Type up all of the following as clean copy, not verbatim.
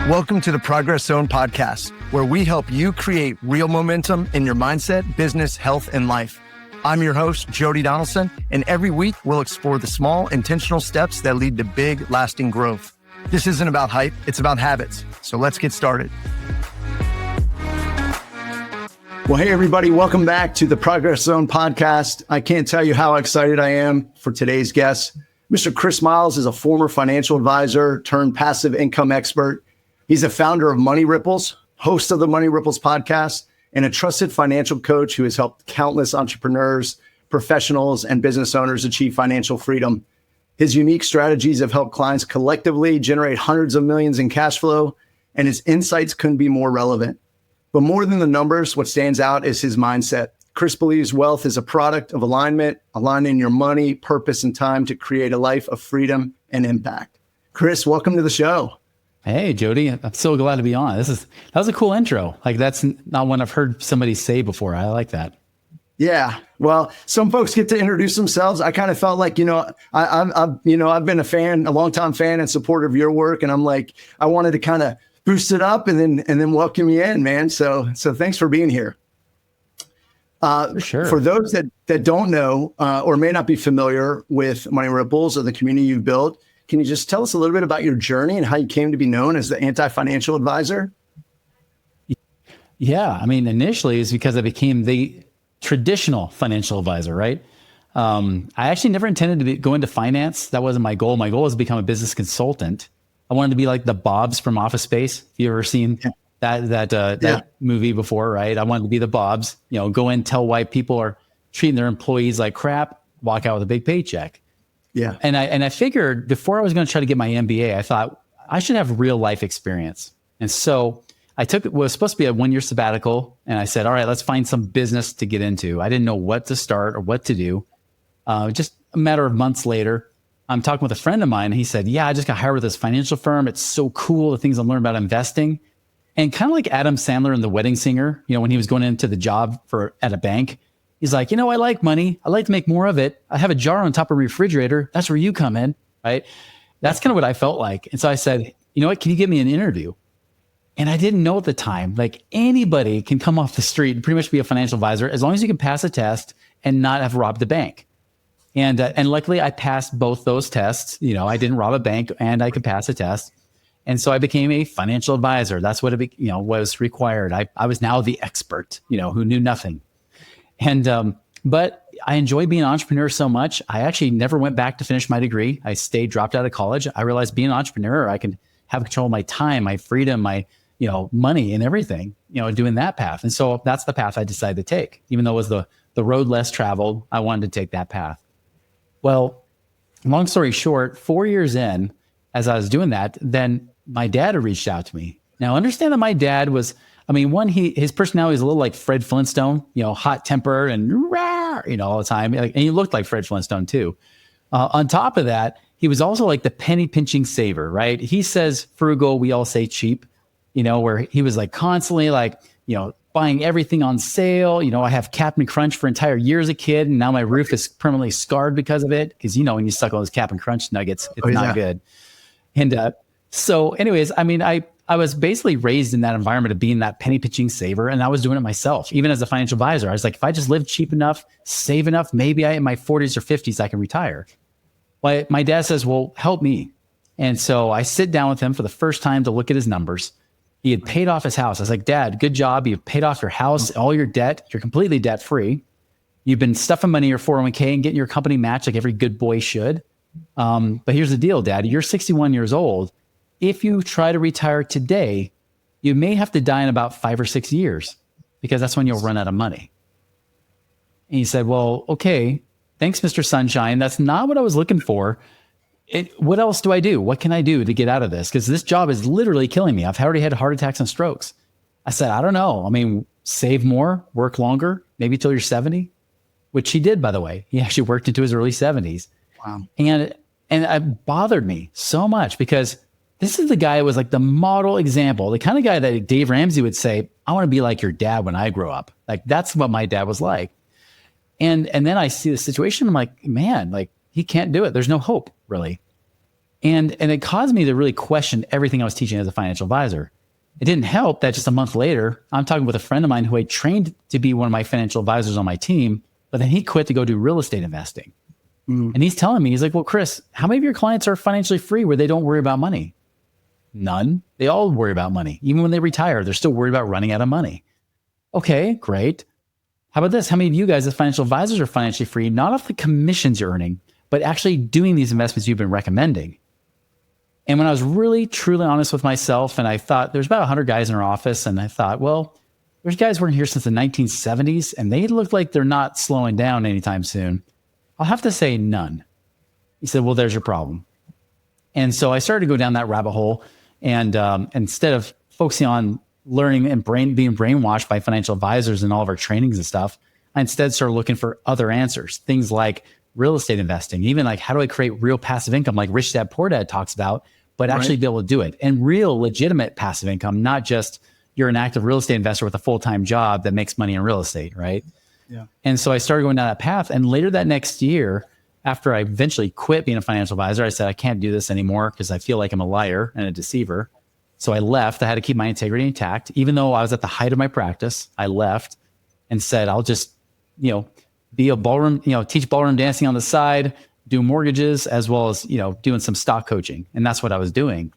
Welcome to the Progress Zone podcast, where we help you create real momentum in your mindset, business, health, and life. I'm your host, Jody Donaldson, and every week we'll explore the small, intentional steps that lead to big, lasting growth. This isn't about hype, it's about habits. So let's get started. Well, hey, everybody, welcome back to the Progress Zone podcast. I can't tell you how excited I am for today's guest. Mr. Chris Miles is a former financial advisor turned passive income expert. He's a founder of Money Ripples, host of the Money Ripples podcast, and a trusted financial coach who has helped countless entrepreneurs, professionals, and business owners achieve financial freedom. His unique strategies have helped clients collectively generate hundreds of millions in cash flow, and his insights couldn't be more relevant. But more than the numbers, what stands out is his mindset. Chris believes wealth is a product of alignment, aligning your money, purpose, and time to create a life of freedom and impact. Chris, welcome to the show. Hey, Jody, I'm so glad to be on. That was a cool intro. Like, that's not one I've heard somebody say before. I like that. Yeah. Well, some folks get to introduce themselves. I kind of felt like, I've been a longtime fan and supporter of your work. And I'm like, I wanted to kind of boost it up and then welcome you in, man. So thanks for being here. For sure. For those that don't know, or may not be familiar with Money Ripples or the community you've built, can you just tell us a little bit about your journey and how you came to be known as the anti-financial advisor? Yeah. I mean, initially it's because I became the traditional financial advisor, right? I actually never intended to go into finance. That wasn't my goal. My goal was to become a business consultant. I wanted to be like the Bobs from Office Space. If you ever seen that movie before, right? I wanted to be the Bobs, go in, tell why people are treating their employees like crap, walk out with a big paycheck. Yeah. And I figured before I was going to try to get my MBA, I thought I should have real life experience. And so I took what was supposed to be a 1-year sabbatical. And I said, all right, let's find some business to get into. I didn't know what to start or what to do. Just a matter of months later, I'm talking with a friend of mine. And he said, yeah, I just got hired with this financial firm. It's so cool, the things I'm learning about investing. And kind of like Adam Sandler in The Wedding Singer, when he was going into the job at a bank, he's like, I like money. I like to make more of it. I have a jar on top of a refrigerator. That's where you come in, right? That's kind of what I felt like. And so I said, you know what, can you give me an interview? And I didn't know at the time, like anybody can come off the street and pretty much be a financial advisor as long as you can pass a test and not have robbed the bank. And luckily I passed both those tests. I didn't rob a bank and I could pass a test. And so I became a financial advisor. That's what was required. I was now the expert, who knew nothing. And, but I enjoy being an entrepreneur so much. I actually never went back to finish my degree. I dropped out of college. I realized being an entrepreneur, I can have control of my time, my freedom, my, money and everything, doing that path. And so that's the path I decided to take. Even though it was the road less traveled, I wanted to take that path. Well, long story short, 4 years in, as I was doing that, then my dad had reached out to me. Now, understand that my dad was, his personality is a little like Fred Flintstone, hot tempered and rah, all the time. And he looked like Fred Flintstone too. On top of that, he was also like the penny pinching saver, right? He says frugal, we all say cheap, where he was like constantly like, buying everything on sale. I have Captain Crunch for entire year as a kid. And now my roof is permanently scarred because of it. Because, when you suck on those Captain Crunch nuggets, it's not good. And so anyways, I was basically raised in that environment of being that penny pinching saver. And I was doing it myself, even as a financial advisor. I was like, if I just live cheap enough, save enough, maybe in my 40s or 50s, I can retire. But my dad says, well, help me. And so I sit down with him for the first time to look at his numbers. He had paid off his house. I was like, Dad, good job. You've paid off your house, all your debt. You're completely debt free. You've been stuffing money in your 401k and getting your company match like every good boy should. But here's the deal, Dad. You're 61 years old. If you try to retire today, you may have to die in about 5 or 6 years because that's when you'll run out of money. And he said, well, okay, thanks, Mr. Sunshine. That's not what I was looking for. What else do I do? What can I do to get out of this? Because this job is literally killing me. I've already had heart attacks and strokes. I said, I don't know. Save more, work longer, maybe till you're 70, which he did, by the way. He actually worked into his early 70s. Wow. And it bothered me so much because this is the guy who was like the model example, the kind of guy that Dave Ramsey would say, I want to be like your dad when I grow up. Like, that's what my dad was like. And then I see the situation. I'm like, man, like he can't do it. There's no hope really. And it caused me to really question everything I was teaching as a financial advisor. It didn't help that just a month later, I'm talking with a friend of mine who I trained to be one of my financial advisors on my team, but then he quit to go do real estate investing. And he's telling me, he's like, well, Chris, how many of your clients are financially free where they don't worry about money? None. They all worry about money. Even when they retire, they're still worried about running out of money. Okay, great. How about this? How many of you guys as financial advisors are financially free, not off the commissions you're earning, but actually doing these investments you've been recommending? And when I was really, truly honest with myself, and I thought there's about 100 guys in our office, and I thought, well, there's guys working here since the 1970s, and they look like they're not slowing down anytime soon. I'll have to say none. He said, well, there's your problem. And so I started to go down that rabbit hole. And instead of focusing on learning and being brainwashed by financial advisors and all of our trainings and stuff, I instead started looking for other answers, things like real estate investing, even like how do I create real passive income like Rich Dad Poor Dad talks about, but actually be able to do it. And real legitimate passive income, not just you're an active real estate investor with a full-time job that makes money in real estate, right? Yeah. And so I started going down that path. And later that next year, after I eventually quit being a financial advisor, I said, I can't do this anymore because I feel like I'm a liar and a deceiver. So I left. I had to keep my integrity intact. Even though I was at the height of my practice, I left and said, I'll just, be a ballroom, teach ballroom dancing on the side, do mortgages, as well as, doing some stock coaching. And that's what I was doing.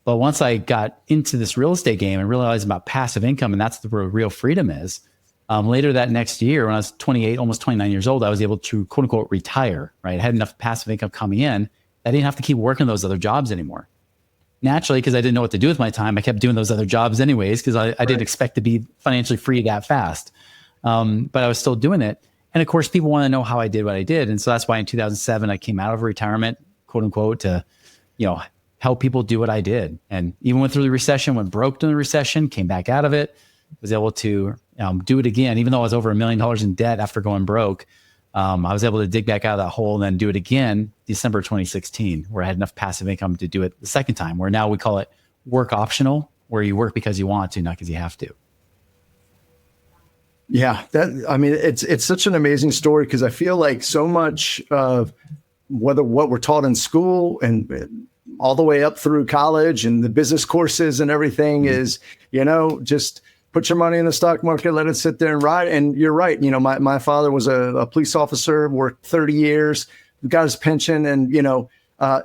But once I got into this real estate game and realized about passive income, and that's where real freedom is, later that next year, when I was 28, almost 29 years old, I was able to quote unquote retire, right? I had enough passive income coming in. I didn't have to keep working those other jobs anymore. Naturally, because I didn't know what to do with my time, I kept doing those other jobs anyways, because I didn't expect to be financially free that fast. But I was still doing it. And of course, people want to know how I did what I did. And so that's why in 2007, I came out of retirement, quote unquote, to, help people do what I did. And even went through the recession, went broke during the recession, came back out of it, was able to do it again. Even though I was over $1 million in debt after going broke, I was able to dig back out of that hole and then do it again, December 2016, where I had enough passive income to do it the second time, where now we call it work optional, where you work because you want to, not because you have to. Yeah, it's such an amazing story because I feel like so much of what we're taught in school and all the way up through college and the business courses and everything is, just put your money in the stock market, let it sit there and ride. And you're right. My father was a police officer, worked 30 years, got his pension, and,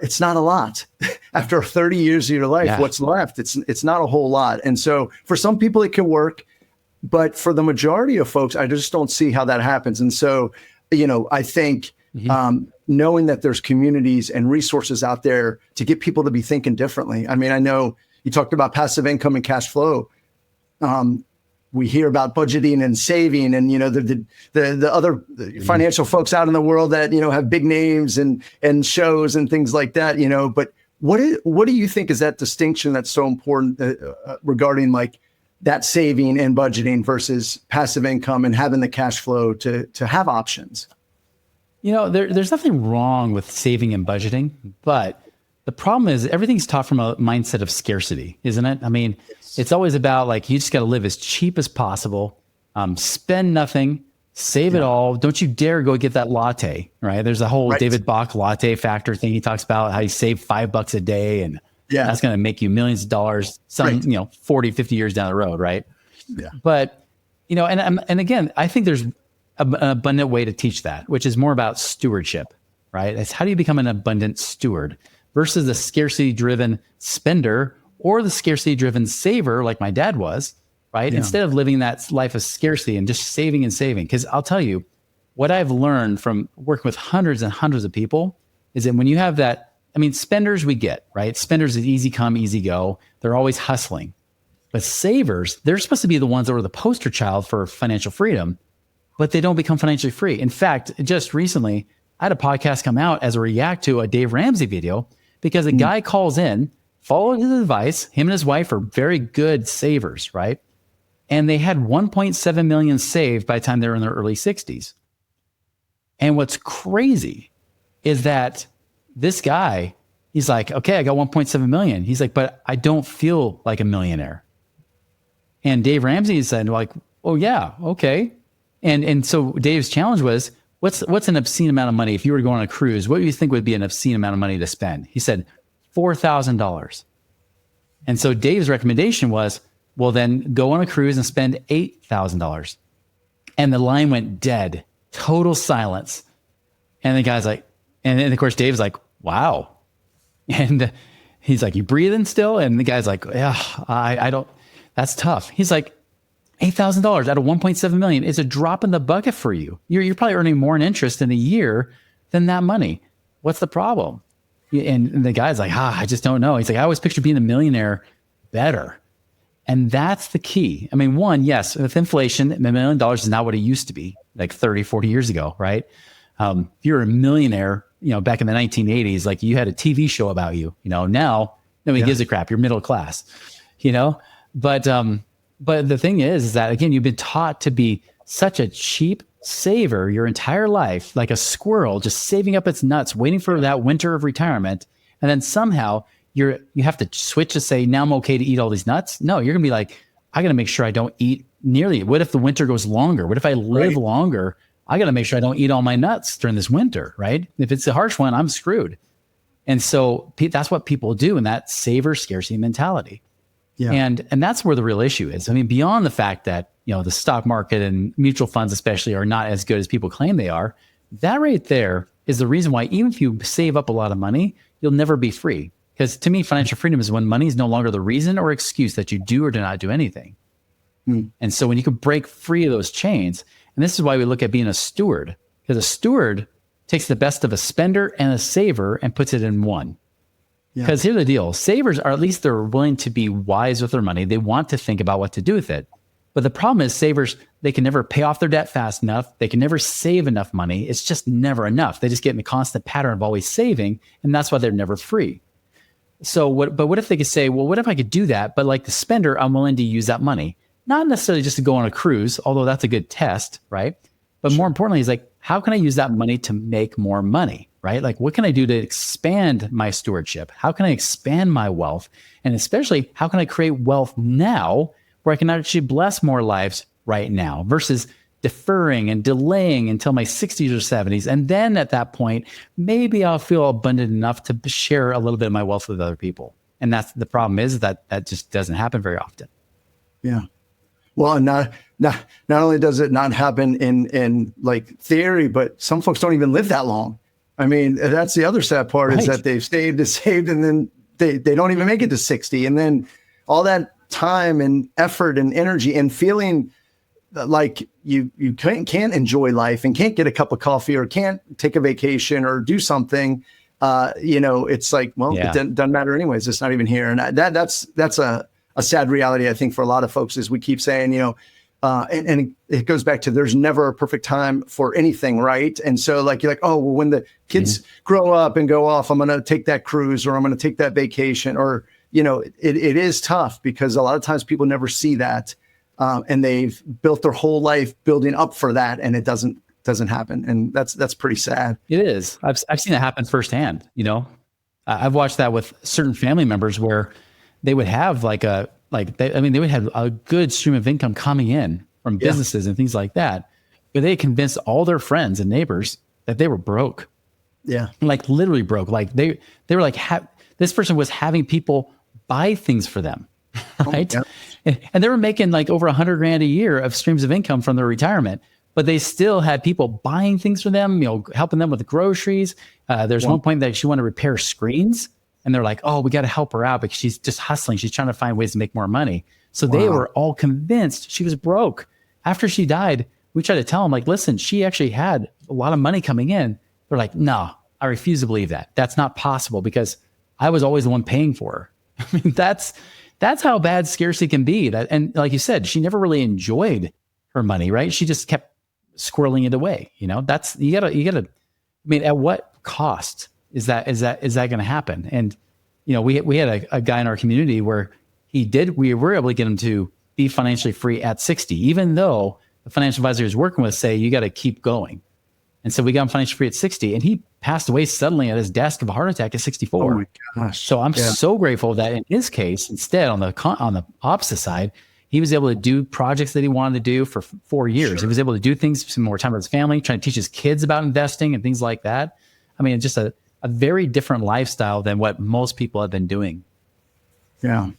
it's not a lot. After 30 years of your life, what's left? It's not a whole lot. And so for some people it can work, but for the majority of folks, I just don't see how that happens. And so, I think knowing that there's communities and resources out there to get people to be thinking differently. I mean, I know you talked about passive income and cash flow. We hear about budgeting and saving and, the other financial folks out in the world that, have big names and shows and things like that, but what do you think is that distinction that's so important regarding like that saving and budgeting versus passive income and having the cash flow to have options? There's nothing wrong with saving and budgeting, but the problem is everything's taught from a mindset of scarcity, isn't it? I mean, it's always about like, you just got to live as cheap as possible, spend nothing, save it all. Don't you dare go get that latte, right? There's a whole David Bach latte factor thing. He talks about how you save $5 a day and that's going to make you millions of dollars, 40, 50 years down the road. Right. Yeah. But, and again, I think there's an abundant way to teach that, which is more about stewardship, right? It's how do you become an abundant steward versus the scarcity driven spender or the scarcity driven saver like my dad was, right? Yeah. Instead of living that life of scarcity and just saving and saving. Because I'll tell you, what I've learned from working with hundreds and hundreds of people is that when you have that, spenders we get, right? Spenders is easy come, easy go. They're always hustling. But savers, they're supposed to be the ones that are the poster child for financial freedom, but they don't become financially free. In fact, just recently, I had a podcast come out as a react to a Dave Ramsey video because a guy calls in, followed his advice. Him and his wife are very good savers, right? And they had 1.7 million saved by the time they were in their early 60s. And what's crazy is that this guy, he's like, okay, I got 1.7 million. He's like, but I don't feel like a millionaire. And Dave Ramsey said like, oh yeah, okay. And so Dave's challenge was, what's an obscene amount of money? If you were going on a cruise, what do you think would be an obscene amount of money to spend? He said, $4,000. And so Dave's recommendation was, well, then go on a cruise and spend $8,000. And the line went dead, total silence. And the guy's like, and then of course, Dave's like, wow. And he's like, you breathing still? And the guy's like, yeah, I don't, that's tough. He's like, $8,000 out of 1.7 million is a drop in the bucket for you. You're probably earning more in interest in a year than that money. What's the problem? And the guy's like, I just don't know. He's like, I always picture being a millionaire better. And that's the key. I mean, one, yes, with inflation, $1 million is not what it used to be like 30, 40 years ago, right? If you're a millionaire, back in the 1980s, like you had a TV show about you, now nobody gives a crap. You're middle class, but the thing is that, again, you've been taught to be such a cheap saver your entire life, like a squirrel, just saving up its nuts, waiting for that winter of retirement. And then somehow you have to switch to say, now I'm okay to eat all these nuts. No, you're going to be like, I got to make sure I don't eat nearly. What if the winter goes longer? What if I live longer? I got to make sure I don't eat all my nuts during this winter, right? If it's a harsh one, I'm screwed. And so that's what people do in that saver scarcity mentality. Yeah. And that's where the real issue is. I mean, beyond the fact that, the stock market and mutual funds especially are not as good as people claim they are, that right there is the reason why even if you save up a lot of money, you'll never be free. Because to me, financial freedom is when money is no longer the reason or excuse that you do or do not do anything. And so when you can break free of those chains, and this is why we look at being a steward, because a steward takes the best of a spender and a saver and puts it in one. Because here's the deal. Savers are, at least they're willing to be wise with their money. They want to think about what to do with it. But the problem is savers, they can never pay off their debt fast enough. They can never save enough money. It's just never enough. They just get in the constant pattern of always saving. And that's why they're never free. So what if they could say, well, what if I could do that? But like the spender, I'm willing to use that money. Not necessarily just to go on a cruise, although that's a good test, right? But more importantly, is like, how can I use that money to make more money, right? Like, what can I do to expand my stewardship? How can I expand my wealth? And especially, how can I create wealth now where I can actually bless more lives right now versus deferring and delaying until my 60s or 70s. And then at that point, maybe I'll feel abundant enough to share a little bit of my wealth with other people. And that's the problem is that just doesn't happen very often. Yeah. Well, and not only does it not happen in like theory, but some folks don't even live that long. I mean, that's the other sad part is that they've saved, and then they don't even make it to 60. And then all that time and effort and energy and feeling like you can't enjoy life and can't get a cup of coffee or can't take a vacation or do something, it's like, well, it doesn't matter anyways. It's not even here. And that's a sad reality, I think, for a lot of folks, is we keep saying, and it goes back to there's never a perfect time for anything, right? And so like, you're like, oh, well, when the kids grow up and go off, I'm going to take that cruise or I'm going to take that vacation, or, it is tough because a lot of times people never see that. And they've built their whole life building up for that, and it doesn't happen. And that's pretty sad. It is. I've seen that happen firsthand. I've watched that with certain family members where they would have they would have a good stream of income coming in from businesses and things like that, but they convinced all their friends and neighbors that they were broke. Yeah. Like literally broke. Like they were like, this person was having people buy things for them. Right. Oh, yeah. And they were making like over $100,000 a year of streams of income from their retirement, but they still had people buying things for them, helping them with the groceries. There's one point that she wanted to repair screens. And they're like, oh, we got to help her out because she's just hustling. She's trying to find ways to make more money. So they were all convinced she was broke. After she died, we tried to tell them, like, listen, she actually had a lot of money coming in. They're like, no, I refuse to believe that. That's not possible because I was always the one paying for her. I mean, that's how bad scarcity can be. And like you said, she never really enjoyed her money, right? She just kept squirreling it away. That's, you gotta, I mean, at what cost? Is that going to happen? And, we had a guy in our community where we were able to get him to be financially free at 60, even though the financial advisor he was working with say, you got to keep going. And so we got him financially free at 60, and he passed away suddenly at his desk of a heart attack at 64. Oh my gosh. So I'm so grateful that in his case, instead on the opposite side, he was able to do projects that he wanted to do for 4 years. Sure. He was able to do things, some more time with his family, trying to teach his kids about investing and things like that. I mean, just a a very different lifestyle than what most people have been doing. Yeah.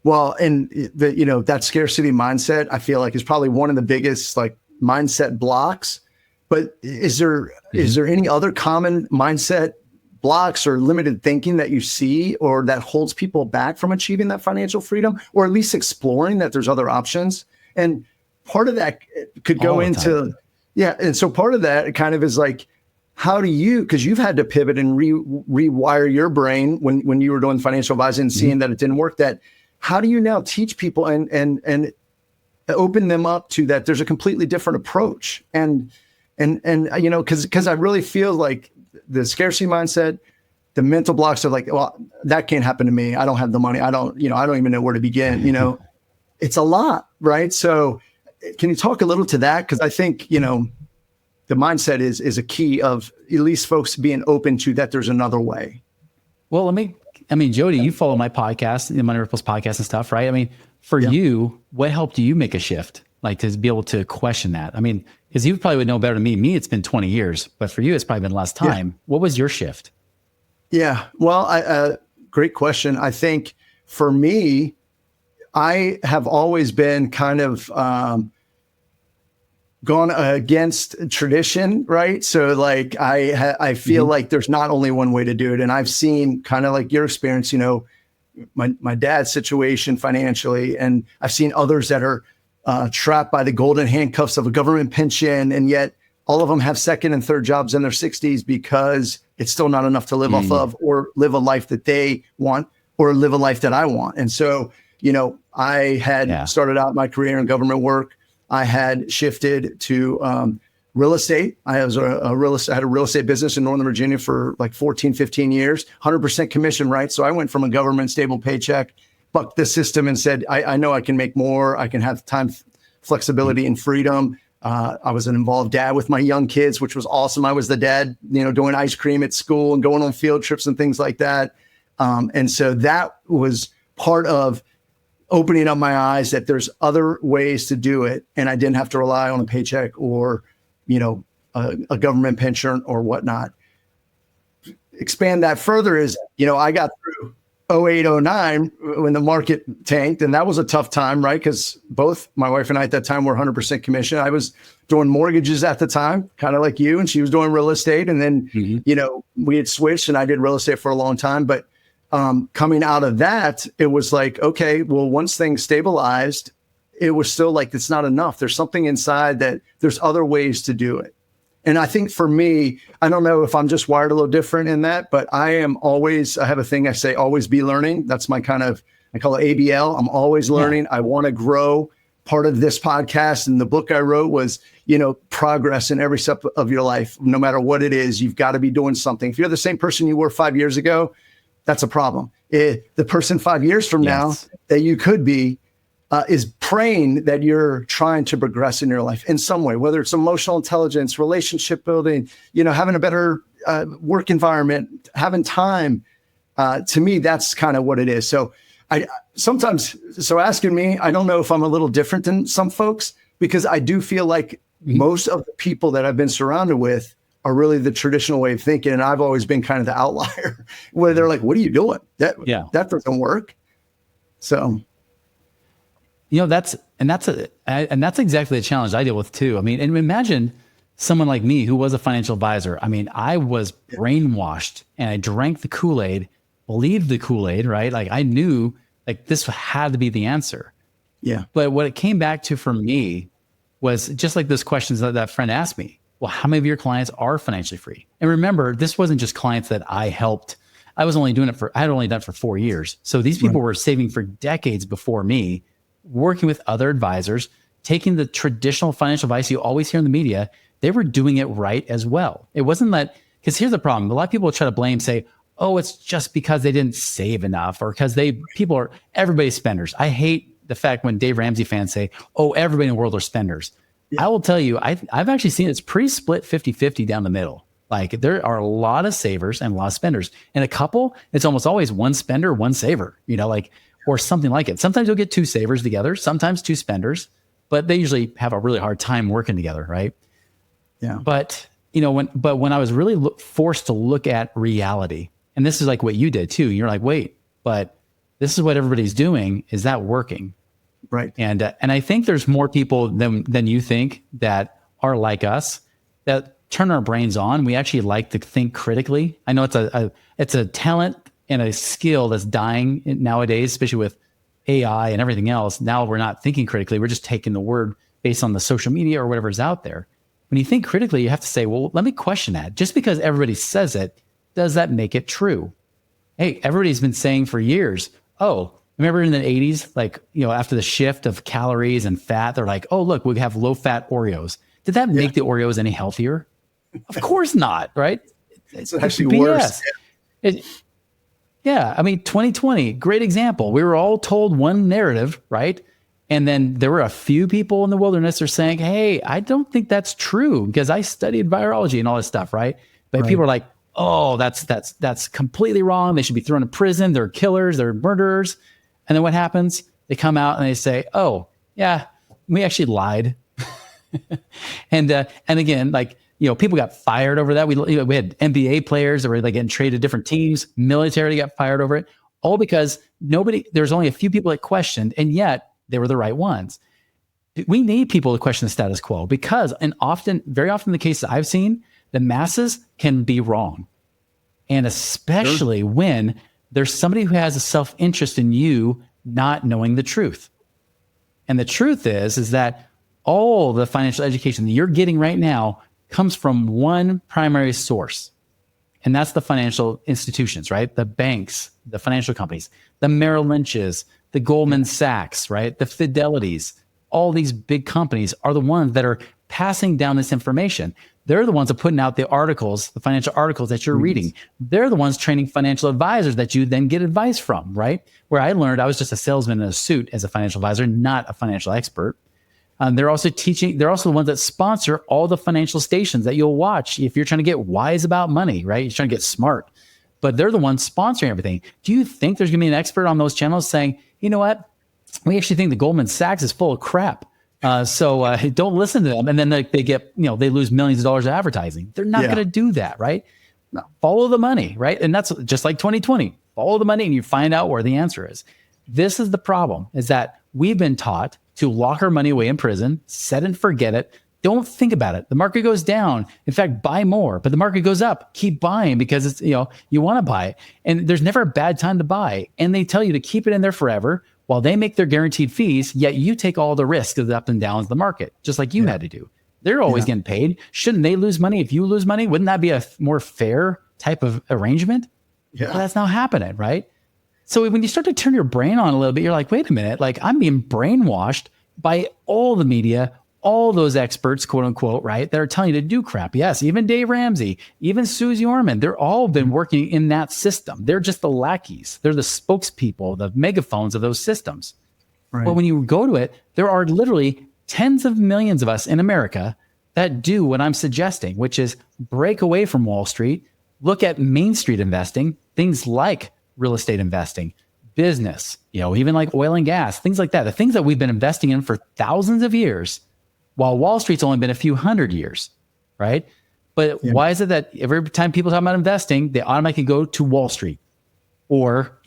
Well, and that scarcity mindset, I feel like is probably one of the biggest like mindset blocks. But is there any other common mindset blocks or limited thinking that you see or that holds people back from achieving that financial freedom, or at least exploring that there's other options? And part of that could go into, and so part of that kind of is like, how do you, because you've had to pivot and rewire your brain when you were doing financial advising and seeing that it didn't work, that how do you now teach people and open them up to that there's a completely different approach? And because I really feel like the scarcity mindset, the mental blocks are like, well, that can't happen to me. I don't have the money. I don't even know where to begin. It's a lot, right? So can you talk a little to that? Because I think, the mindset is a key of at least folks being open to that there's another way. Well, Jody, you follow my podcast, the Money Ripples podcast and stuff, right? I mean, for you, what helped you make a shift? Like to be able to question that? I mean, because you probably would know better than me. Me, it's been 20 years, but for you, it's probably been less time. Yeah. What was your shift? Yeah, well, great question. I think for me, I have always been kind of gone against tradition, right? So like I feel like there's not only one way to do it. And I've seen kind of like your experience, my dad's situation financially, and I've seen others that are trapped by the golden handcuffs of a government pension. And yet all of them have second and third jobs in their 60s because it's still not enough to live off of or live a life that they want or live a life that I want. And so, I had started out my career in government work. I had shifted to real estate. I had a real estate business in Northern Virginia for like 14, 15 years, 100% commission, right? So I went from a government stable paycheck, bucked the system and said, I know I can make more. I can have time, flexibility and freedom. I was an involved dad with my young kids, which was awesome. I was the dad, doing ice cream at school and going on field trips and things like that. And so that was part of opening up my eyes that there's other ways to do it. And I didn't have to rely on a paycheck or, a government pension or whatnot. Expand that further is, I got through 08, 09 when the market tanked, and that was a tough time, right? Because both my wife and I at that time were 100% commission. I was doing mortgages at the time, kind of like you, and she was doing real estate. And then, we had switched and I did real estate for a long time. But coming out of that, it was like, okay, well, once things stabilized, it was still like, it's not enough. There's something inside that there's other ways to do it. And I think for me, I don't know if I'm just wired a little different in that, but I have a thing I say, always be learning. That's my I call it ABL. I'm always learning. I want to grow. Part of this podcast and the book I wrote was, progress in every step of your life. No matter what it is, you've got to be doing something. If you're the same person you were 5 years ago, that's a problem. The person 5 years from now that you could be is praying that you're trying to progress in your life in some way, whether it's emotional intelligence, relationship building, having a better work environment, having time. To me, that's kind of what it is. So asking me, I don't know if I'm a little different than some folks, because I do feel like most of the people that I've been surrounded with are really the traditional way of thinking. And I've always been kind of the outlier where they're like, what are you doing? That doesn't work. So, that's exactly the challenge I deal with too. I mean, and imagine someone like me who was a financial advisor. I mean, I was brainwashed and I drank the Kool-Aid, believed the Kool-Aid, right? Like I knew like this had to be the answer. Yeah. But what it came back to for me was just like those questions that friend asked me. Well, how many of your clients are financially free? And remember, this wasn't just clients that I helped. I had only done it for 4 years. So these people were saving for decades before me, working with other advisors, taking the traditional financial advice you always hear in the media. They were doing it right as well. It wasn't that, because here's the problem. A lot of people try to say, oh, it's just because they didn't save enough or because everybody's spenders. I hate the fact when Dave Ramsey fans say, oh, everybody in the world are spenders. Yeah. I will tell you, I've actually seen it's pretty split 50-50 down the middle. Like there are a lot of savers and a lot of spenders. And a couple, it's almost always one spender, one saver, or something like it. Sometimes you'll get two savers together, sometimes two spenders, but they usually have a really hard time working together, right? Yeah. But when I was really forced to look at reality, and this is like what you did too. You're like, wait, but this is what everybody's doing. Is that working? Right. And I think there's more people than you think that are like us, that turn our brains on. We actually like to think critically. I know it's a talent and a skill that's dying nowadays, especially with AI and everything else. Now we're not thinking critically. We're just taking the word based on the social media or whatever's out there. When you think critically, you have to say, well, let me question that. Just because everybody says it, does that make it true? Hey, everybody's been saying for years, oh, remember in the 80s, like, after the shift of calories and fat, they're like, oh, look, we have low fat Oreos. Did that make the Oreos any healthier? Of course not, right? It's actually worse. I mean, 2020, great example. We were all told one narrative, right? And then there were a few people in the wilderness that are saying, hey, I don't think that's true because I studied virology and all this stuff, right? But people are like, oh, that's completely wrong. They should be thrown in prison. They're killers. They're murderers. And then what happens? They come out and they say, oh, yeah, we actually lied. And again, like, people got fired over that. We had NBA players that were like getting traded to different teams. Military got fired over it, all because there's only a few people that questioned, and yet they were the right ones. We need people to question the status quo because, very often in the cases I've seen, the masses can be wrong. And especially when there's somebody who has a self-interest in you not knowing the truth. And the truth is that all the financial education that you're getting right now comes from one primary source. And that's the financial institutions, right? The banks, the financial companies, the Merrill Lynch's, the Goldman Sachs, right? The Fidelities, all these big companies are the ones that are passing down this information. They're the ones that are putting out the articles, the financial articles that you're reading. They're the ones training financial advisors that you then get advice from, right? Where I learned I was just a salesman in a suit as a financial advisor, not a financial expert. They're also the ones that sponsor all the financial stations that you'll watch if you're trying to get wise about money, right? You're trying to get smart. But they're the ones sponsoring everything. Do you think there's going to be an expert on those channels saying, you know what? We actually think the Goldman Sachs is full of crap. So don't listen to them. And then they get, they lose millions of dollars of advertising. They're not going to do that, right? No, follow the money, right? And that's just like 2020. Follow the money and you find out where the answer is. This is the problem, is that we've been taught to lock our money away in prison, set and forget it. Don't think about it. The market goes down. In fact, buy more, but the market goes up. Keep buying because it's, you want to buy it. And there's never a bad time to buy. And they tell you to keep it in there forever while they make their guaranteed fees, yet you take all the risk of the up and downs of the market, just like you had to do. They're always getting paid. Shouldn't they lose money if you lose money? Wouldn't that be a more fair type of arrangement? Yeah. Well, that's not happening, right? So when you start to turn your brain on a little bit, you're like, wait a minute, like I'm being brainwashed by all the media, all those experts, quote unquote, right, that are telling you to do crap. Yes, even Dave Ramsey, even Susie Orman, they're all been working in that system. They're just the lackeys. They're the spokespeople, the megaphones of those systems. Right. But when you go to it, there are literally tens of millions of us in America that do what I'm suggesting, which is break away from Wall Street, look at Main Street investing, things like real estate investing, business, even like oil and gas, things like that. The things that we've been investing in for thousands of years, while Wall Street's only been a few hundred years, right? But why is it that every time people talk about investing, they automatically go to Wall Street or,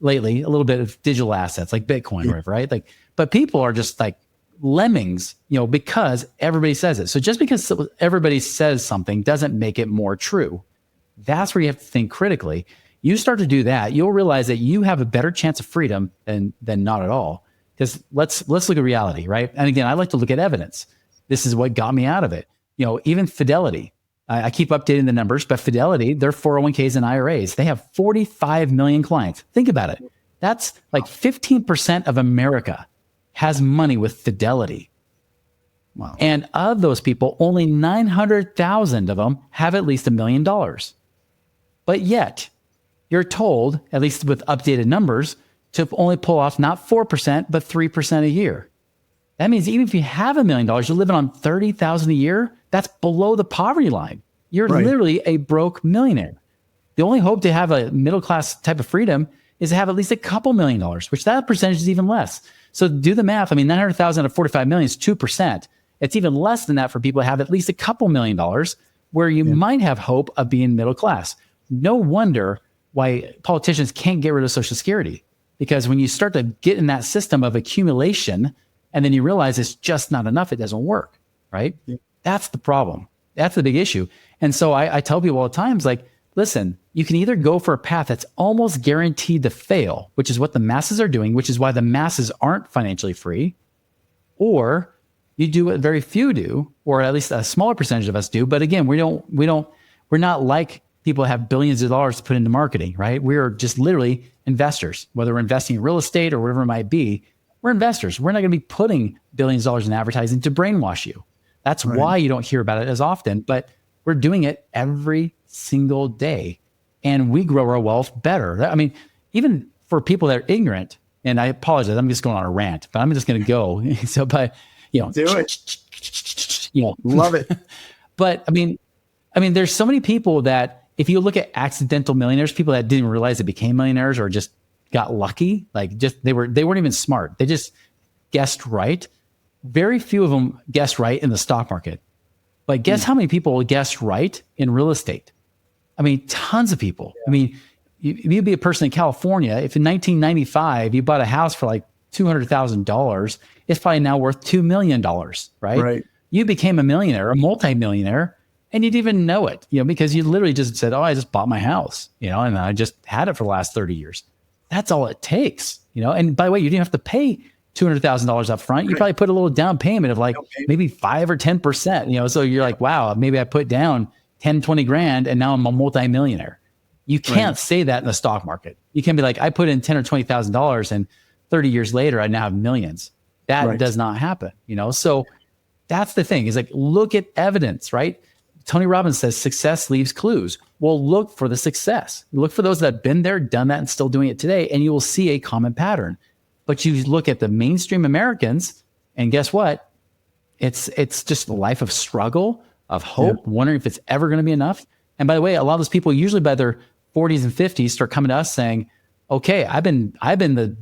lately a little bit of digital assets like Bitcoin or whatever, right? Like, but people are just like lemmings, because everybody says it. So just because everybody says something doesn't make it more true. That's where you have to think critically. You start to do that, you'll realize that you have a better chance of freedom than not at all. Because let's look at reality, right? And again, I like to look at evidence. This is what got me out of it. Even Fidelity. I keep updating the numbers, but Fidelity, their 401ks and IRAs, they have 45 million clients. Think about it. That's like 15% of America has money with Fidelity. Wow. And of those people, only 900,000 of them have at least $1 million. But yet, you're told, at least with updated numbers, to only pull off not 4%, but 3% a year. That means even if you have $1 million, you're living on $30,000 a year. That's below the poverty line. You're literally a broke millionaire. The only hope to have a middle-class type of freedom is to have at least a couple $1 million, which that percentage is even less. So do the math. I mean, 900,000 out of 45 million is 2%. It's even less than that for people to have at least a couple $1 million, where you might have hope of being middle class. No wonder why politicians can't get rid of Social Security, because when you start to get in that system of accumulation and then you realize it's just not enough, it doesn't work, right? Yeah. That's the problem. That's the big issue. And so I tell people all the time, like, listen, you can either go for a path that's almost guaranteed to fail, which is what the masses are doing, which is why the masses aren't financially free, or you do what very few do, or at least a smaller percentage of us do. But again, we're not like people have billions of dollars to put into marketing, right? We're just literally investors, whether we're investing in real estate or whatever it might be. We're investors. We're not going to be putting billions of dollars in advertising to brainwash you. That's why you don't hear about it as often, but we're doing it every single day, and we grow our wealth better. I mean, even for people that are ignorant, and I apologize, I'm just going on a rant, but I'm just going to go. So, but do it. Love it. But I mean, there's so many people that if you look at accidental millionaires, people that didn't realize they became millionaires or just got lucky, like just they weren't even smart. They just guessed right. Very few of them guessed right in the stock market. But guess how many people guessed right in real estate? I mean, tons of people. Yeah. I mean, you'd be a person in California. If in 1995 you bought a house for like $200,000, it's probably now worth $2 million, right? Right. You became a millionaire, a multimillionaire, and you didn't even know it, because you literally just said, "Oh, I just bought my house," and I just had it for the last 30 years. That's all it takes, And by the way, you didn't have to pay $200,000 up front. You probably put a little down payment of like maybe 5 or 10%, so you're like, wow, maybe I put down 10, 20 grand and now I'm a multimillionaire. You can't say that in the stock market. You can be like, I put in $10,000 or $20,000 and 30 years later, I now have millions. That does not happen, So that's the thing is like, look at evidence, right? Tony Robbins says success leaves clues. Well, look for the success. Look for those that have been there, done that, and still doing it today. And you will see a common pattern. But you look at the mainstream Americans, and guess what? It's just a life of struggle, of hope, wondering if it's ever going to be enough. And by the way, a lot of those people usually by their 40s and 50s start coming to us saying, "Okay, I've been the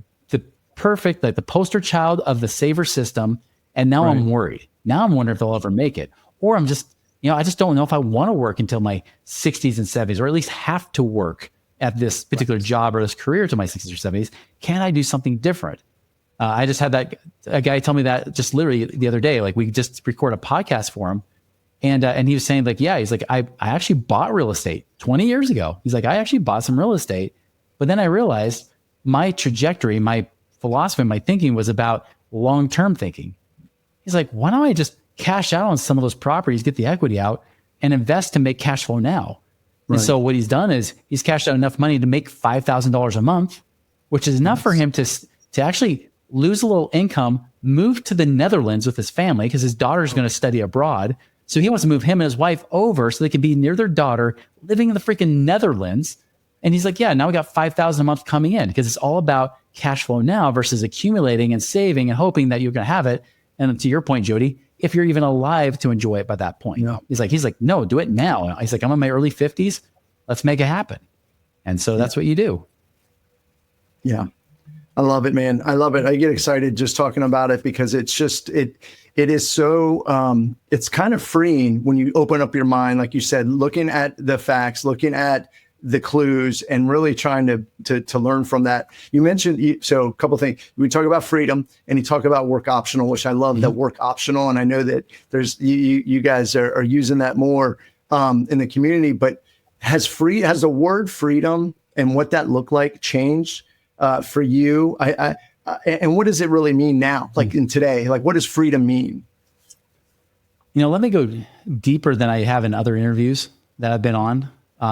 perfect, like the poster child of the saver system, and now I'm worried. Now I'm wondering if they'll ever make it, or I'm just, I just don't know if I want to work until my 60s and 70s, or at least have to work at this particular job or this career to my 60s or 70s. Can I do something different?" I just had a guy tell me that just literally the other day. Like we just recorded a podcast for him, and he was saying like, yeah, he's like, I actually bought real estate 20 years ago. He's like, I actually bought some real estate, but then I realized my trajectory, my philosophy, my thinking was about long-term thinking. He's like, why don't I just cash out on some of those properties, get the equity out, and invest to make cash flow now? And so what he's done is he's cashed out enough money to make $5,000 a month, which is enough for him to actually lose a little income, move to the Netherlands with his family because his daughter's going to study abroad. So he wants to move him and his wife over so they can be near their daughter, living in the freaking Netherlands. And he's like, yeah, now we got $5,000 a month coming in, because it's all about cash flow now versus accumulating and saving and hoping that you're going to have it. And to your point, Jody, if you're even alive to enjoy it by that point. No. He's like, no, do it now. He's like, I'm in my early 50s. Let's make it happen. And so that's what you do. Yeah. I love it, man. I love it. I get excited just talking about it because it's just, it is so, it's kind of freeing when you open up your mind, like you said, looking at the facts, looking at the clues, and really trying to learn from that. You mentioned, so a couple of things. We talk about freedom, and you talk about work optional, which I love, that work optional. And I know that there's, you guys are using that more in the community, but has the word freedom and what that looked like changed for you? And what does it really mean now? Like in today, like what does freedom mean? Let me go deeper than I have in other interviews that I've been on,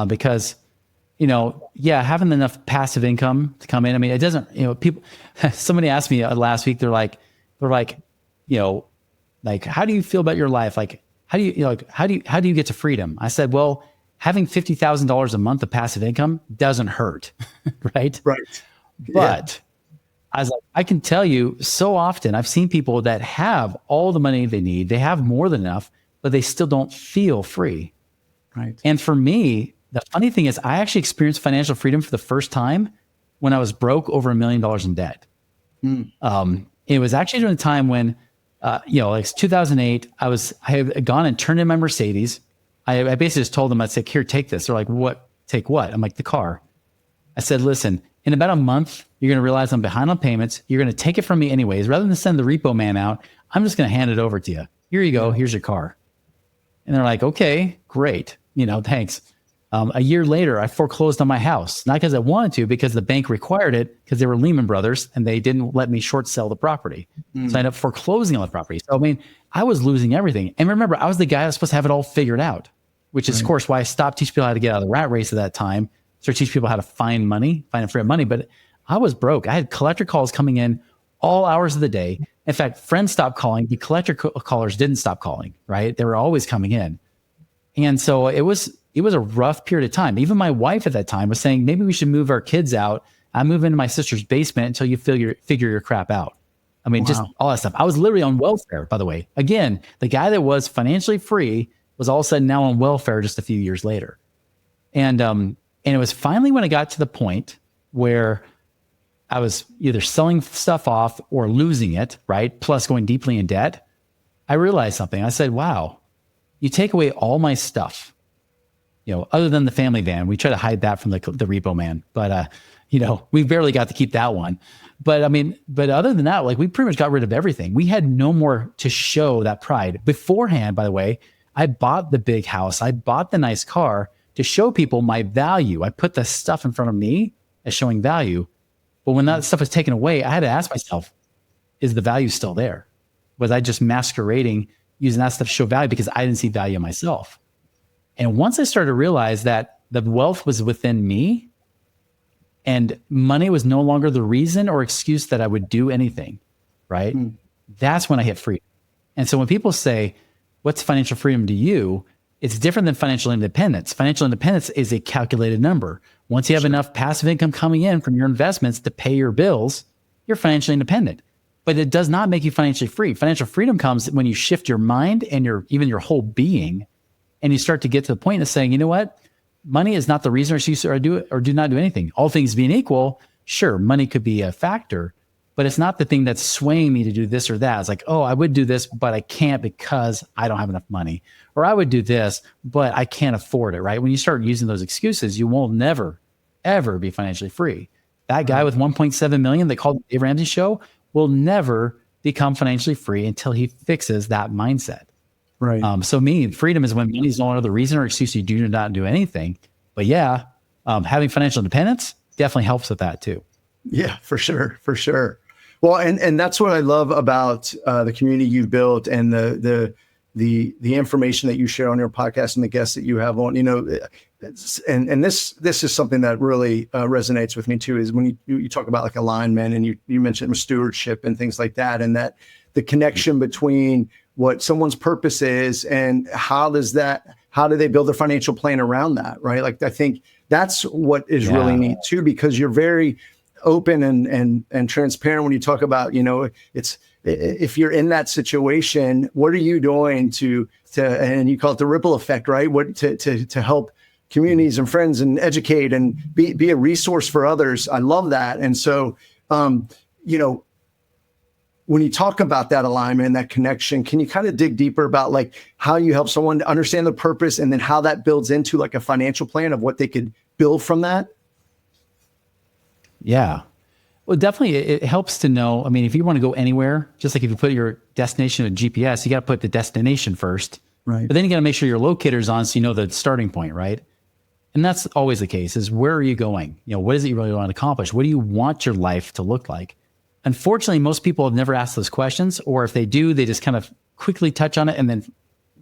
because having enough passive income to come in. I mean, it doesn't, people, somebody asked me last week, they're like, how do you feel about your life? Like, how do you get to freedom? I said, well, having $50,000 a month of passive income doesn't hurt. Right. Right. But I was like, I can tell you so often I've seen people that have all the money they need. They have more than enough, but they still don't feel free. Right. And for me, the funny thing is I actually experienced financial freedom for the first time when I was broke over $1 million in debt. It was actually during a time when, like 2008, I had gone and turned in my Mercedes. I basically just told them, I'd say, here, take this. They're like, what? Take what? I'm like, the car. I said, listen, in about a month, you're going to realize I'm behind on payments. You're going to take it from me anyways. Rather than send the repo man out, I'm just going to hand it over to you. Here you go. Here's your car. And they're like, okay, great. Thanks. A year later, I foreclosed on my house, not because I wanted to, because the bank required it, because they were Lehman Brothers and they didn't let me short sell the property. So I ended up foreclosing on the property. So, I was losing everything. And remember, I was the guy that was supposed to have it all figured out, which is, of course, why I stopped teaching people how to get out of the rat race at that time. Started teaching people how to find money, find and free up money. But I was broke. I had collector calls coming in all hours of the day. In fact, friends stopped calling. The collector callers didn't stop calling, right? They were always coming in. And so it was a rough period of time. Even my wife at that time was saying, maybe we should move our kids out. I move into my sister's basement until you figure your crap out. Just all that stuff. I was literally on welfare, by the way. Again, the guy that was financially free was all of a sudden now on welfare just a few years later. And it was finally when I got to the point where I was either selling stuff off or losing it, right? Plus going deeply in debt. I realized something. I said, wow, you take away all my stuff, other than the family van. We try to hide that from the repo man, but, we barely got to keep that one. But other than that, we pretty much got rid of everything. We had no more to show that pride. Beforehand, by the way, I bought the big house. I bought the nice car to show people my value. I put the stuff in front of me as showing value. But when that stuff was taken away, I had to ask myself, is the value still there? Was I just masquerading, using that stuff to show value because I didn't see value in myself? And once I started to realize that the wealth was within me and money was no longer the reason or excuse that I would do anything, right? That's when I hit freedom. And so when people say, what's financial freedom to you? It's different than financial independence. Financial independence is a calculated number. Once you have enough passive income coming in from your investments to pay your bills, you're financially independent. But it does not make you financially free. Financial freedom comes when you shift your mind and even your whole being, and you start to get to the point of saying, you know what? Money is not the reason or excuse or do not do anything. All things being equal, sure, money could be a factor, but it's not the thing that's swaying me to do this or that. It's like, oh, I would do this, but I can't because I don't have enough money. Or I would do this, but I can't afford it, right? When you start using those excuses, you will never, ever be financially free. That guy with 1.7 million that called the Dave Ramsey Show will never become financially free until he fixes that mindset. Right. So freedom is when money is no longer the reason or excuse you do not do anything. But having financial independence definitely helps with that too. Yeah, for sure. For sure. Well, and that's what I love about the community you've built and the information that you share on your podcast and the guests that you have on, and this is something that really resonates with me too, is when you talk about alignment and you mentioned stewardship and things like that, and that the connection between what someone's purpose is and how do they build their financial plan around that, right? I think that's what is really neat too, because you're very open and transparent when you talk about, it's, if you're in that situation, what are you doing to and you call it the ripple effect, right? What to help communities and friends and educate and be a resource for others. I love that. And so, when you talk about that alignment, that connection, can you kind of dig deeper about how you help someone to understand the purpose and then how that builds into a financial plan of what they could build from that? Yeah. Well, definitely it helps to know. If you want to go anywhere, just like if you put your destination in GPS, you got to put the destination first. Right. But then you got to make sure your locator's on so you know the starting point, right? And that's always the case, is where are you going? What is it you really want to accomplish? What do you want your life to look like? Unfortunately, most people have never asked those questions, or if they do, they just kind of quickly touch on it and then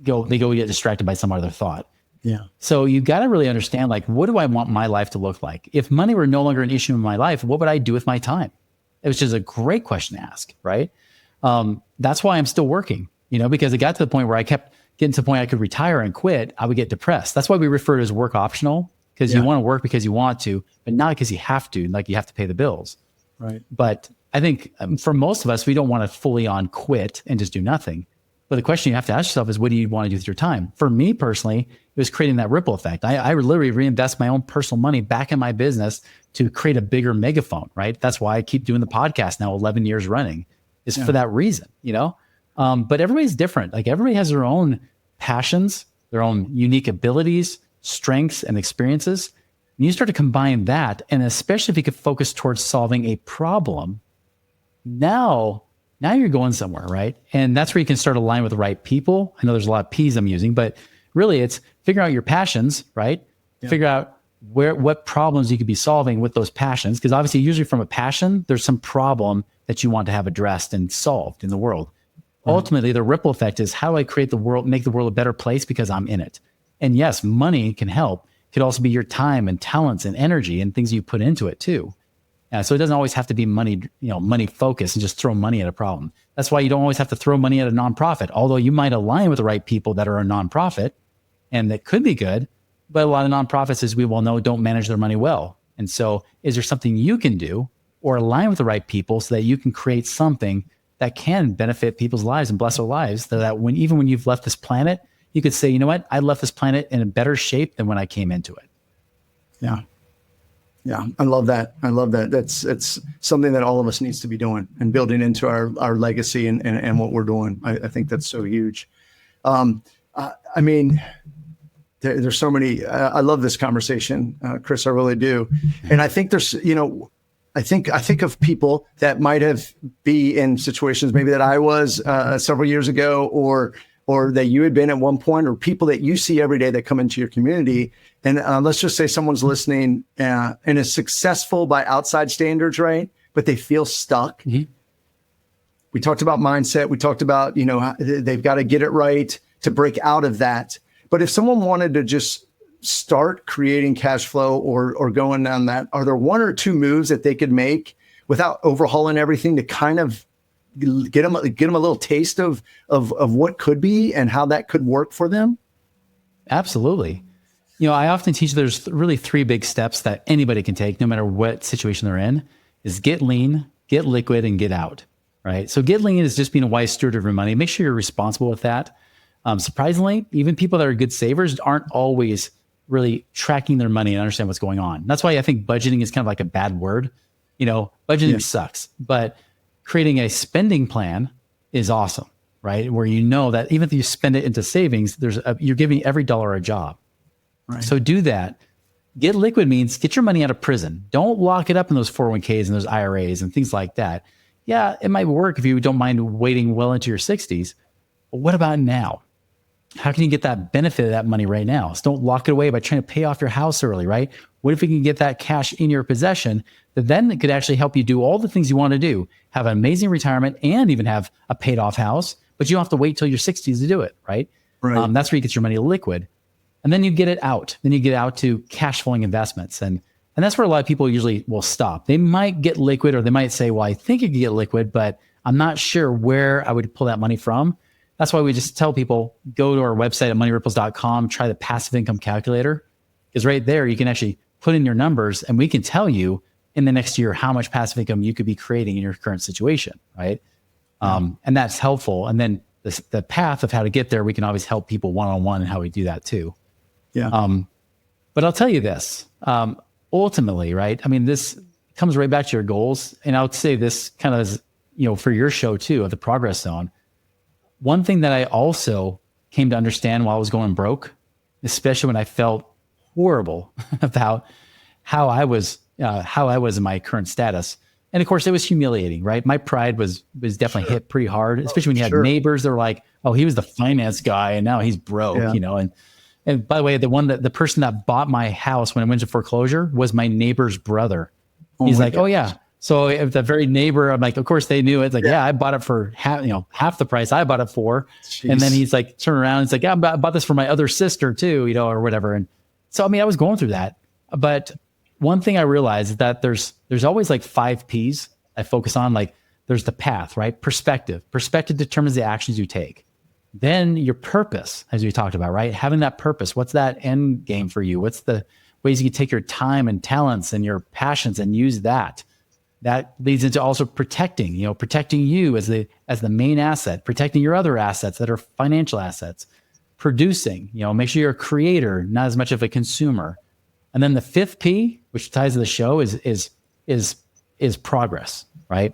they go get distracted by some other thought. Yeah. So you got to really understand, what do I want my life to look like? If money were no longer an issue in my life, what would I do with my time? It was just a great question to ask, right? That's why I'm still working, because it got to the point where I kept getting to the point I could retire and quit. I would get depressed. That's why we refer to it as work optional, because you want to work because you want to, but not because you have to, you have to pay the bills. Right. But I think for most of us, we don't want to fully on quit and just do nothing. But the question you have to ask yourself is, what do you want to do with your time? For me personally, it was creating that ripple effect. I would literally reinvest my own personal money back in my business to create a bigger megaphone, right? That's why I keep doing the podcast now 11 years running, is for that reason, But everybody's different. Everybody has their own passions their own unique abilities, strengths, and experiences. And you start to combine that, and especially if you could focus towards solving a problem, now you're going somewhere, right? And that's where you can start aligning with the right people. I know there's a lot of P's I'm using, but really it's figuring out your passions, right? Yeah. Figure out what problems you could be solving with those passions. Because obviously, usually from a passion, there's some problem that you want to have addressed and solved in the world. Mm-hmm. Ultimately, the ripple effect is how do I create the world, make the world a better place because I'm in it. And yes, money can help. It could also be your time and talents and energy and things you put into it too. So it doesn't always have to be money, money focused and just throw money at a problem. That's why you don't always have to throw money at a nonprofit, although you might align with the right people that are a nonprofit and that could be good. But a lot of nonprofits, as we well know, don't manage their money well. And so is there something you can do or align with the right people so that you can create something that can benefit people's lives and bless their lives so that even when you've left this planet, you could say, you know what, I left this planet in a better shape than when I came into it. Yeah. Yeah. I love that. It's something that all of us needs to be doing and building into our legacy and what we're doing. I think that's so huge. I mean, there's so many, I love this conversation, Chris, I really do. And I think there's, I think of people that might be in situations maybe that I was several years ago or that you had been at one point, or people that you see every day that come into your community. And let's just say someone's listening and is successful by outside standards, right? But they feel stuck. Mm-hmm. We talked about mindset. We talked about, they've got to get it right to break out of that. But if someone wanted to just start creating cash flow or going down that, are there one or two moves that they could make without overhauling everything to kind of get them a little taste of what could be and how that could work for them? Absolutely. I often teach there's really three big steps that anybody can take no matter what situation they're in is get lean, get liquid, and get out, right? So get lean is just being a wise steward of your money. Make sure you're responsible with that. Surprisingly, even people that are good savers aren't always really tracking their money and understand what's going on. That's why I think budgeting is kind of like a bad word. Budgeting sucks, but creating a spending plan is awesome, right? Where you know that even if you spend it into savings, you're giving every dollar a job. Right. So do that. Get liquid means get your money out of prison. Don't lock it up in those 401ks and those IRAs and things like that. Yeah, it might work if you don't mind waiting well into your 60s. But what about now? How can you get that benefit of that money right now? So don't lock it away by trying to pay off your house early, right? What if you can get that cash in your possession that then it could actually help you do all the things you want to do, have an amazing retirement and even have a paid off house, but you don't have to wait till your 60s to do it, right? Right. That's where you get your money liquid. And then you get it out. Then you get out to cash flowing investments. And that's where a lot of people usually will stop. They might get liquid or they might say, well, I think you could get liquid, but I'm not sure where I would pull that money from. That's why we just tell people, go to our website at moneyripples.com, try the passive income calculator, because right there you can actually put in your numbers and we can tell you in the next year how much passive income you could be creating in your current situation, right? And that's helpful. And then the path of how to get there, we can always help people one-on-one and how we do that too. Yeah. But I'll tell you this, ultimately, right? I mean, this comes right back to your goals. And I would say this kind of as, for your show too, of the Progress Zone. One thing that I also came to understand while I was going broke, especially when I felt horrible about how I was in my current status. And of course it was humiliating, right? My pride was definitely hit pretty hard, especially when you had neighbors that were like, oh, he was the finance guy and now he's broke, and by the way, the person that bought my house when it went to foreclosure was my neighbor's brother. He's like, gosh. Oh yeah. So if the very neighbor, I'm like, of course they knew it. It's like, yeah, I bought it for half the price I bought it for. Jeez. And then he's like, turn around. It's like, yeah, I bought this for my other sister too, or whatever. And so, I was going through that, but one thing I realized is that there's always like 5 P's I focus on. Like there's the path, right? Perspective determines the actions you take. Then your purpose, as we talked about, right? Having that purpose. What's that end game for you? What's the ways you can take your time and talents and your passions and use that? That leads into also protecting you as the main asset, protecting your other assets that are financial assets, producing, make sure you're a creator, not as much of a consumer. And then the 5th P, which ties to the show, is progress, right?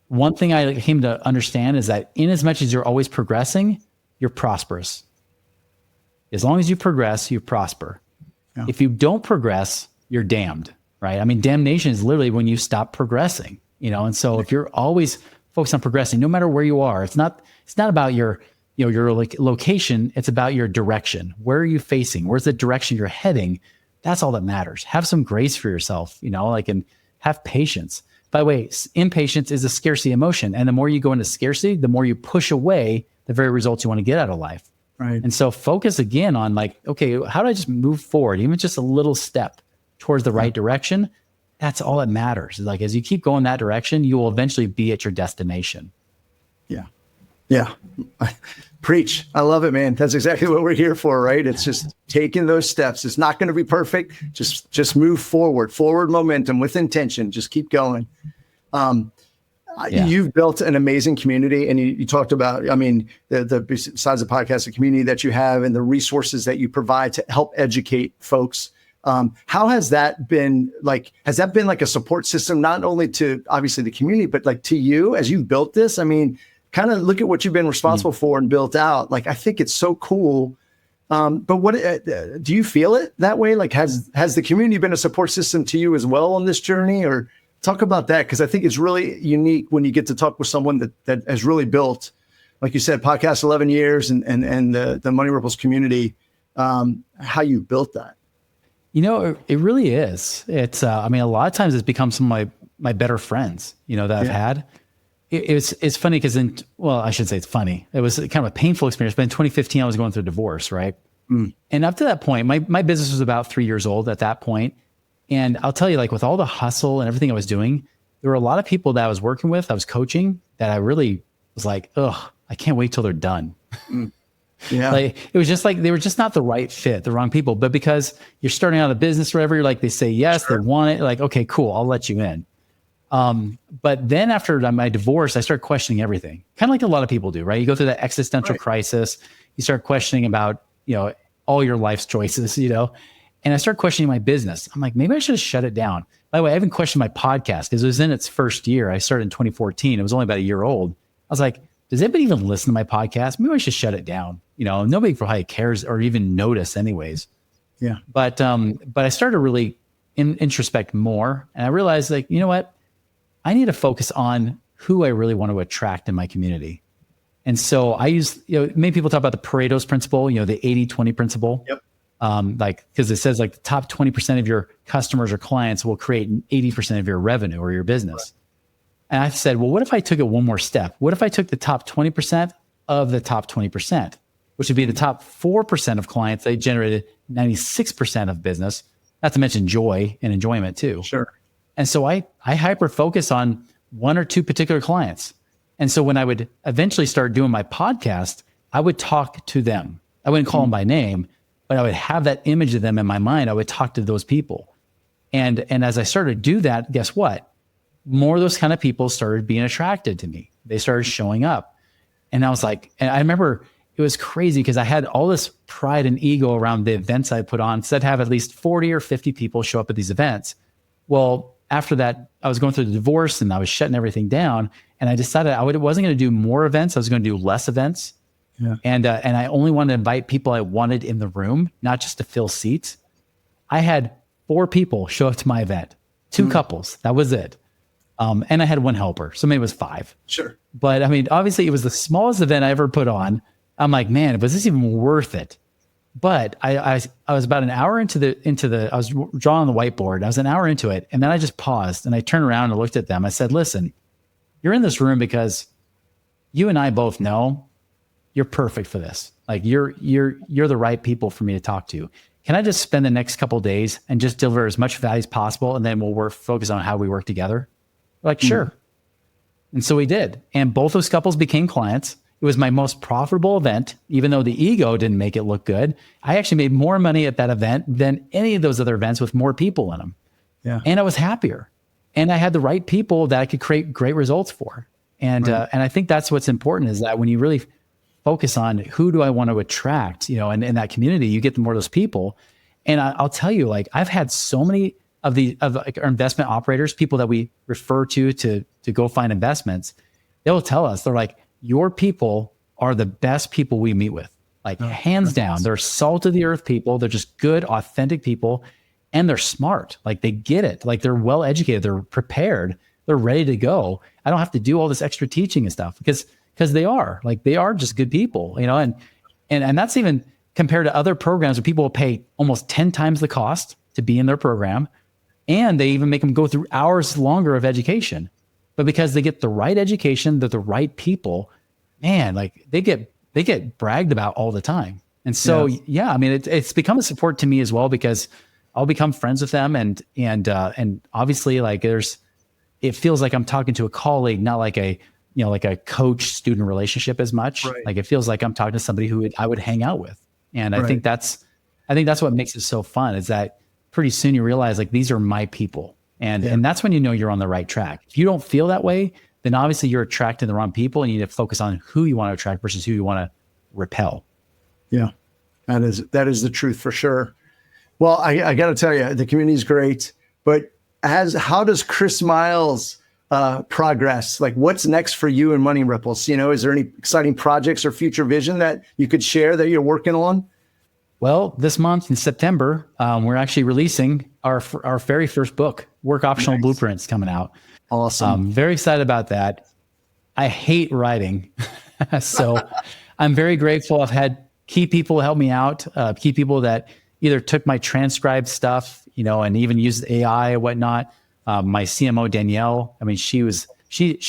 One thing I came to understand is that in as much as you're always progressing, you're prosperous. As long as you progress, you prosper. Yeah. If you don't progress, you're damned, right? I mean, damnation is literally when you stop progressing, and so if you're always focused on progressing, no matter where you are, it's not about your location. It's about your direction. Where are you facing? Where's the direction you're heading? That's all that matters. Have some grace for yourself, and have patience. By the way, impatience is a scarcity emotion. And the more you go into scarcity, the more you push away the very results you want to get out of life. Right. And so focus again on okay, how do I just move forward? Even just a little step towards the right direction. That's all that matters. As you keep going that direction, you will eventually be at your destination. Yeah. Yeah. Preach. I love it, man. That's exactly what we're here for, right? It's just taking those steps. It's not going to be perfect. Just move forward momentum with intention. Just keep going. You've built an amazing community, and you talked about, the besides the podcast, the community that you have and the resources that you provide to help educate folks. How has that been has that been a support system, not only to obviously the community, but to you as you've built this? Kind of look at what you've been responsible for and built out. I think it's so cool. But what do you feel it that way? Has the community been a support system to you as well on this journey? Or talk about that, because I think it's really unique when you get to talk with someone that has really built, like you said, podcast 11 years and the Money Ripples community. How you built that? It really is. It's a lot of times it's become some of my better friends, that I've had. It's funny because I should say it's funny. It was kind of a painful experience, but in 2015, I was going through a divorce, right? And up to that point, my business was about 3 years old at that point. And I'll tell you, with all the hustle and everything I was doing, there were a lot of people that I was working with, I was coaching, that I really was ugh, I can't wait till they're done. Yeah. It was just they were just not the right fit, the wrong people. But because you're starting out a business or whatever, you're they say yes, sure. They want it. Okay, cool, I'll let you in. But then after my divorce, I started questioning everything, kind of like a lot of people do, right? You go through that existential crisis. You start questioning about, all your life's choices, and I started questioning my business. I'm maybe I should have shut it down. By the way, I even questioned my podcast because it was in its first year. I started in 2014. It was only about a year old. I was does anybody even listen to my podcast? Maybe I should shut it down. Nobody probably cares or even notice anyways. Yeah. But I started to really introspect more. And I realized you know what? I need to focus on who I really want to attract in my community. And so I use, many people talk about the Pareto's principle, the 80-20 principle. Yep. Because it says the top 20% of your customers or clients will create 80% of your revenue or your business. And I said, well, what if I took it one more step? What if I took the top 20% of the top 20%, which would be the top 4% of clients that generated 96% of business, not to mention joy and enjoyment too. Sure. And so I hyper focus on one or two particular clients. And so when I would eventually start doing my podcast, I would talk to them. I wouldn't call them by name, but I would have that image of them in my mind. I would talk to those people. And as I started to do that, guess what? More of those kind of people started being attracted to me. They started showing up. And I was and I remember it was crazy because I had all this pride and ego around the events I put on. So I'd have at least 40 or 50 people show up at these events. Well, after that, I was going through the divorce and I was shutting everything down. And I decided I wasn't going to do more events. I was going to do less events. Yeah. And I only wanted to invite people I wanted in the room, not just to fill seats. I had 4 people show up to my event, 2 couples. That was it. And I had 1 helper. So maybe it was 5. Sure. But obviously it was the smallest event I ever put on. I'm man, was this even worth it? But I was about an hour into the I was drawing on the whiteboard. I was an hour into it. And then I just paused and I turned around and looked at them. I said, listen, you're in this room because you and I both know you're perfect for this. You're the right people for me to talk to. Can I just spend the next couple of days and just deliver as much value as possible? And then we'll focus on how we work together. Sure. And so we did. And both those couples became clients. It was my most profitable event, even though the ego didn't make it look good. I actually made more money at that event than any of those other events with more people in them. Yeah. And I was happier. And I had the right people that I could create great results for. And I think that's what's important is that when you really focus on who do I want to attract, and in that community, you get more of those people. And I'll tell you, I've had so many of our investment operators, people that we refer to go find investments. They'll tell us, they're your people are the best people we meet with. Like hands down, they're salt of the earth people. They're just good, authentic people. And they're smart. Like they get it. Like they're well educated. They're prepared. They're ready to go. I don't have to do all this extra teaching and stuff because they are just good people, and that's even compared to other programs where people will pay almost 10 times the cost to be in their program. And they even make them go through hours longer of education, but because they get the right education, they're the right people, man, like they get bragged about all the time. And so, I mean, it's become a support to me as well, because I'll become friends with them. And obviously like it feels like I'm talking to a colleague, not like a coach student relationship as much. Right. Like it feels like I'm talking to somebody who I would hang out with. And I think that's what makes it so fun, is that pretty soon you realize like, these are my people. And that's when you're on the right track. If you don't feel that way, then obviously you're attracting the wrong people, and you need to focus on who you want to attract versus who you want to repel. Yeah, that is the truth for sure. Well, I got to tell you, the community is great, but how does Chris Miles progress? Like, what's next for you and Money Ripples? Is there any exciting projects or future vision that you could share that you're working on? Well, this month in September, we're actually releasing our very first book, Work Optional Blueprints, coming out. Awesome. Very excited about that. I hate writing, so I'm very grateful. I've had key people help me out, key people that either took my transcribed stuff, and even used AI and whatnot. My CMO, Danielle, I mean, she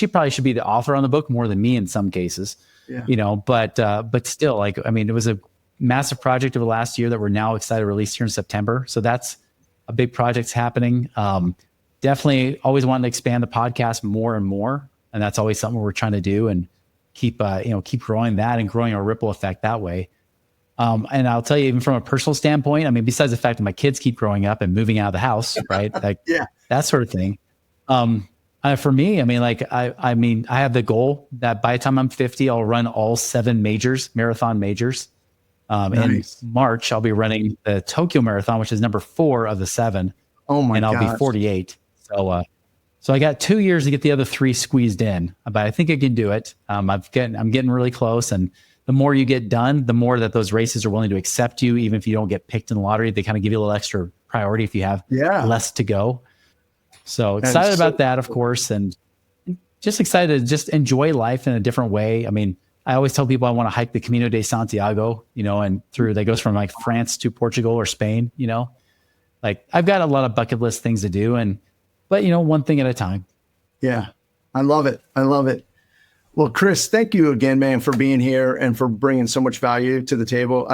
probably should be the author on the book more than me in some cases, but still, like, I mean, it was a massive project over the last year that we're now excited to release here in September. So that's a big project's happening. Definitely always wanting to expand the podcast more and more. And that's always something we're trying to do, and keep growing that and growing our ripple effect that way. And I'll tell you, even from a personal standpoint, I mean, besides the fact that my kids keep growing up and moving out of the house, right? Like, that sort of thing. For me, I mean, like, I have the goal that by the time I'm 50, I'll run all 7 marathon majors. In March, I'll be running the Tokyo Marathon, which is number 4 of the 7. Oh my god! And I'll be 48. So I got 2 years to get the other 3 squeezed in, but I think I can do it. I'm getting really close, and the more you get done, the more that those races are willing to accept you, even if you don't get picked in the lottery. They kind of give you a little extra priority if you have less to go. So excited about that, of course, and just excited to just enjoy life in a different way. I mean, I always tell people I want to hike the Camino de Santiago, and that goes from like France to Portugal or Spain, like I've got a lot of bucket list things to do, but one thing at a time. Yeah. I love it. Well, Chris, thank you again, man, for being here and for bringing so much value to the table.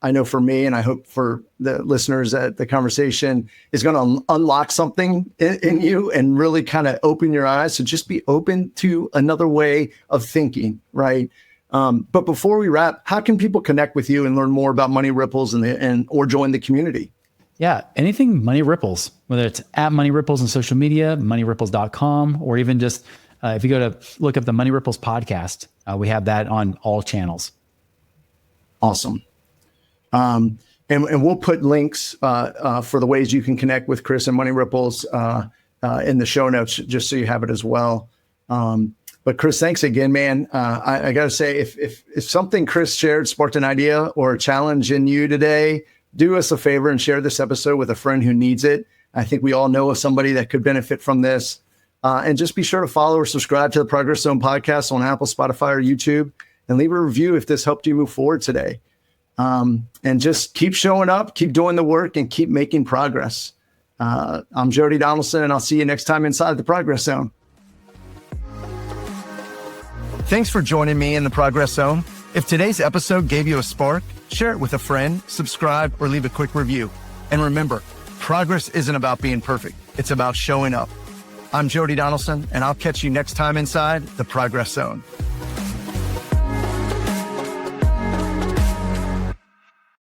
I know for me, and I hope for the listeners, that the conversation is going to unlock something in you and really kind of open your eyes. So just be open to another way of thinking, right? But before we wrap, how can people connect with you and learn more about Money Ripples or join the community? Yeah, anything Money Ripples, whether it's at Money Ripples on social media, moneyripples.com, or even just if you go to look up the Money Ripples podcast, we have that on all channels. Awesome. And we'll put links for the ways you can connect with Chris and Money Ripples in the show notes, just so you have it as well. But Chris, thanks again, man. I got to say, if something Chris shared sparked an idea or a challenge in you today, do us a favor and share this episode with a friend who needs it. I think we all know of somebody that could benefit from this. And just be sure to follow or subscribe to the Progress Zone podcast on Apple, Spotify, or YouTube, and leave a review if this helped you move forward today. And just keep showing up, keep doing the work, and keep making progress. I'm Jody Donaldson, and I'll see you next time inside the Progress Zone. Thanks for joining me in the Progress Zone. If today's episode gave you a spark, share it with a friend, subscribe, or leave a quick review. And remember, progress isn't about being perfect. It's about showing up. I'm Jody Donaldson, and I'll catch you next time inside the Progress Zone.